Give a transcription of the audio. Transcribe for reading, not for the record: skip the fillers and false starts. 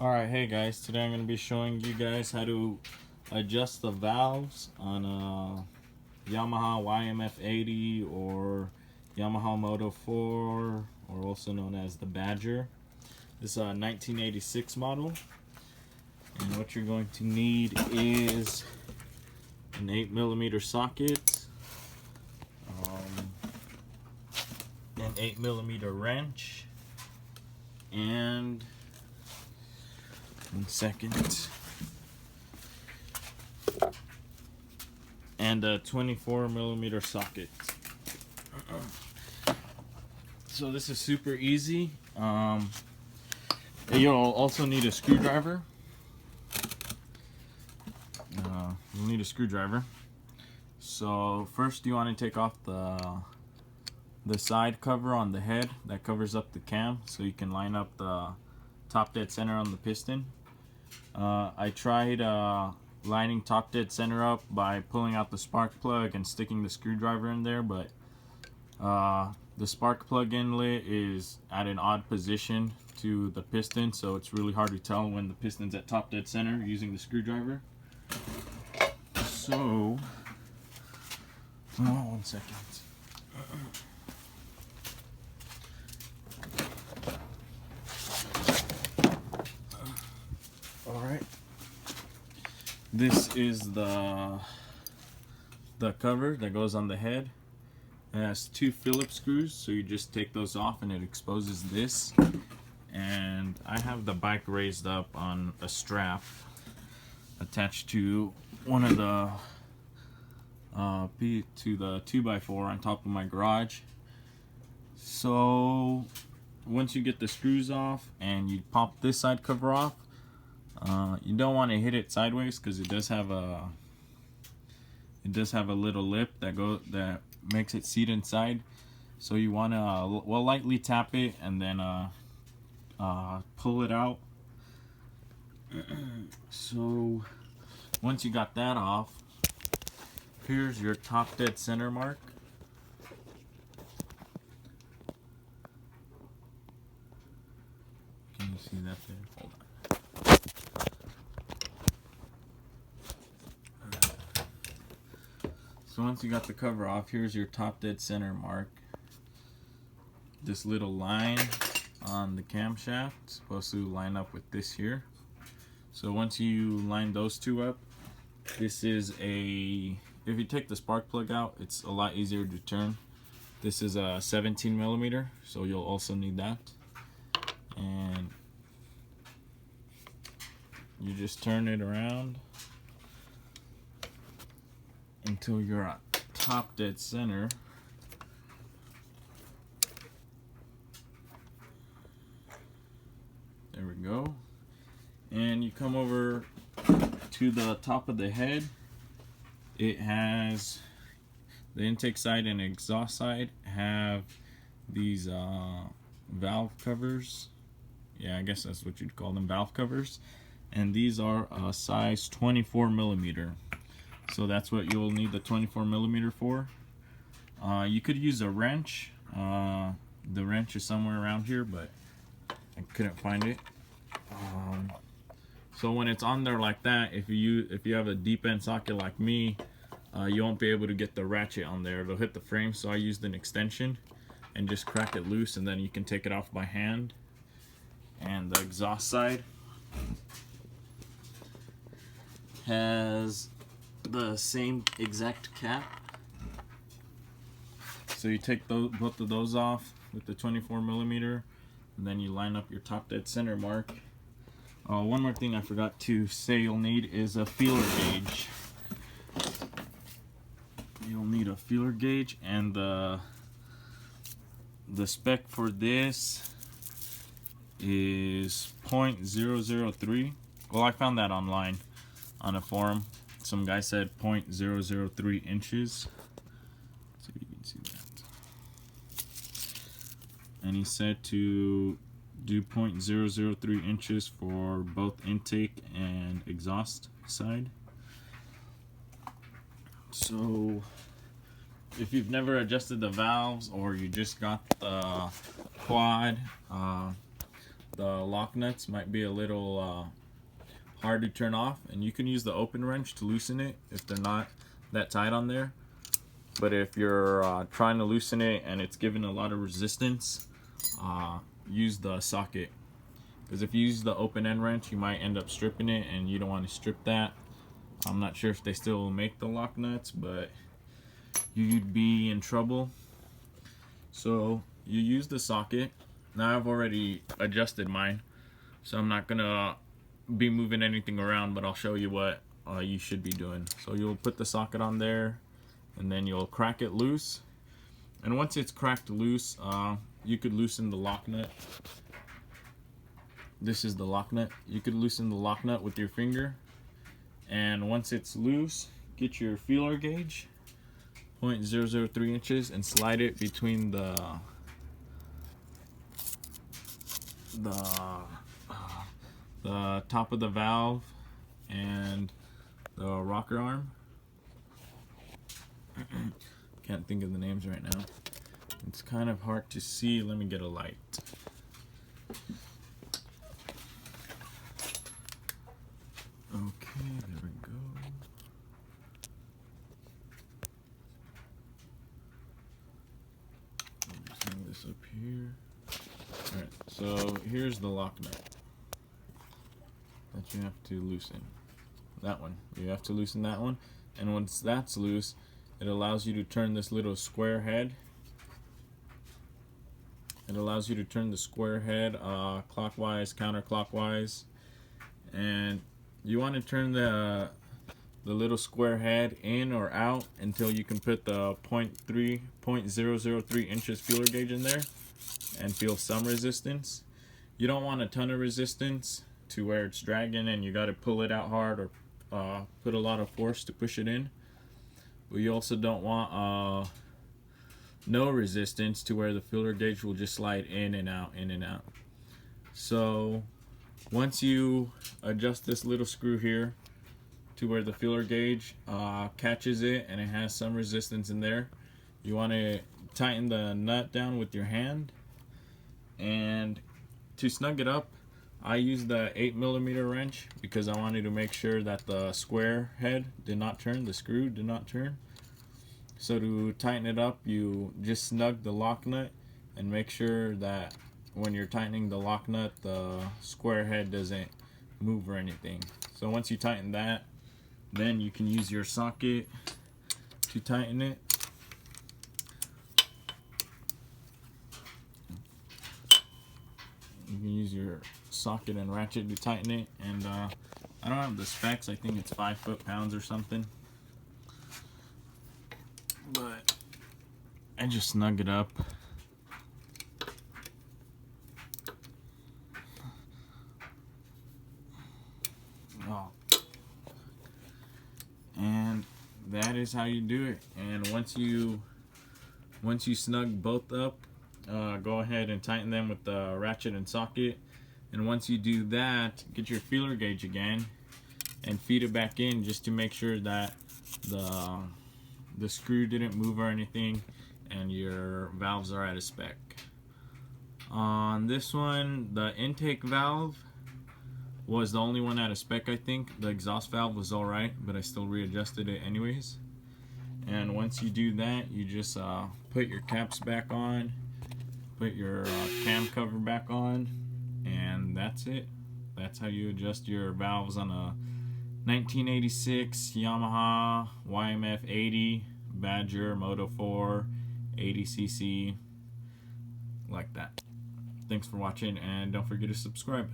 Alright, hey guys, today I'm going to be showing you guys how to adjust the valves on a Yamaha YFM80 or Yamaha Moto 4, or also known as the Badger. This is a 1986 model, and what you're going to need is an 8mm socket, an 8mm wrench, and and a 24mm socket. So this is super easy. You'll also need a screwdriver. You'll need a screwdriver. So first you want to take off the side cover on the head that covers up the cam, so you can line up the top dead center on the piston. I tried lining top dead center up by pulling out the spark plug and sticking the screwdriver in there, but the spark plug inlet is at an odd position to the piston, so it's really hard to tell when the piston's at top dead center using the screwdriver. So, one second. Alright, this is the cover that goes on the head. It has two Phillips screws, so you just take those off and it exposes this. And I have the bike raised up on a strap attached to one of the to the 2x4 on top of my garage. So once you get the screws off and you pop this side cover off, you don't want to hit it sideways because it does have a little lip that makes it seat inside. So you want to lightly tap it and then pull it out. So once you got that off, here's your top dead center mark. Can you see that there? Hold on. So once you got the cover off, here's your top dead center mark. This little line on the camshaft is supposed to line up with this here. So once you line those two up, this is if you take the spark plug out, it's a lot easier to turn. This is a 17mm, so you'll also need that. And you just turn it around until you're at top dead center. There we go. And you come over to the top of the head. It has the intake side and exhaust side have these valve covers. Yeah, I guess that's what you'd call them, valve covers. And these are a size 24mm. So that's what you'll need the 24mm for. You could use a wrench. The wrench is somewhere around here, but I couldn't find it. So when it's on there like that, if you have a deep end socket like me, you won't be able to get the ratchet on there. It'll hit the frame. So I used an extension and just crack it loose, and then you can take it off by hand. And the exhaust side has the same exact cap. So you take both of those off with the 24mm, and then you line up your top dead center mark. One more thing I forgot to say you'll need is a feeler gauge. You'll need a feeler gauge, and the spec for this is .003. Well, I found that online on a forum. Some guy said .003 inches. Let's see if you can see that. And he said to do .003 inches for both intake and exhaust side. So if you've never adjusted the valves, or you just got the quad, the lock nuts might be a little hard to turn off, and you can use the open wrench to loosen it if they're not that tight on there. But if you're trying to loosen it and it's giving a lot of resistance, use the socket, because if you use the open end wrench you might end up stripping it, and you don't want to strip that. I'm not sure if they still make the lock nuts, but you'd be in trouble. So you use the socket. Now I've already adjusted mine, so I'm not gonna be moving anything around, but I'll show you what you should be doing. So you'll put the socket on there, and then you'll crack it loose. And once it's cracked loose, you could loosen the lock nut. This is the lock nut. You could loosen the lock nut with your finger. And once it's loose, get your feeler gauge, 0.003 inches, and slide it between the top of the valve and the rocker arm. Can't think of the names right now. It's kind of hard to see. Let me get a light. Okay, there we go. I'll just hang this up here. Alright, so here's the lock nut that you have to loosen. That one. You have to loosen that one. And once that's loose, it allows you to turn this little square head. It allows you to turn the square head clockwise, counterclockwise. And you want to turn the little square head in or out until you can put the 0.003 inches feeler gauge in there and feel some resistance. You don't want a ton of resistance to where it's dragging and you got to pull it out hard or put a lot of force to push it in. But you also don't want no resistance to where the feeler gauge will just slide in and out, in and out. So once you adjust this little screw here to where the feeler gauge catches it and it has some resistance in there, you want to tighten the nut down with your hand. And to snug it up, I used the 8mm wrench because I wanted to make sure that the square head did not turn, the screw did not turn. So to tighten it up, you just snug the lock nut and make sure that when you're tightening the lock nut, the square head doesn't move or anything. So once you tighten that, then you can use your socket to tighten it. You can use your socket and ratchet to tighten it. And I don't have the specs. I think it's 5 foot-pounds or something. But I just snug it up. Oh. And that is how you do it. And once you snug both up, go ahead and tighten them with the ratchet and socket. And once you do that, get your feeler gauge again and feed it back in just to make sure that the screw didn't move or anything and your valves are at a spec. On this one, the intake valve was the only one at a spec, I think. The exhaust valve was alright, but I still readjusted it anyways. And once you do that, you just put your caps back on, put your cam cover back on, and that's it. That's how you adjust your valves on a 1986 Yamaha YFM80 Badger Moto 4 80cc, like that. Thanks for watching, and don't forget to subscribe.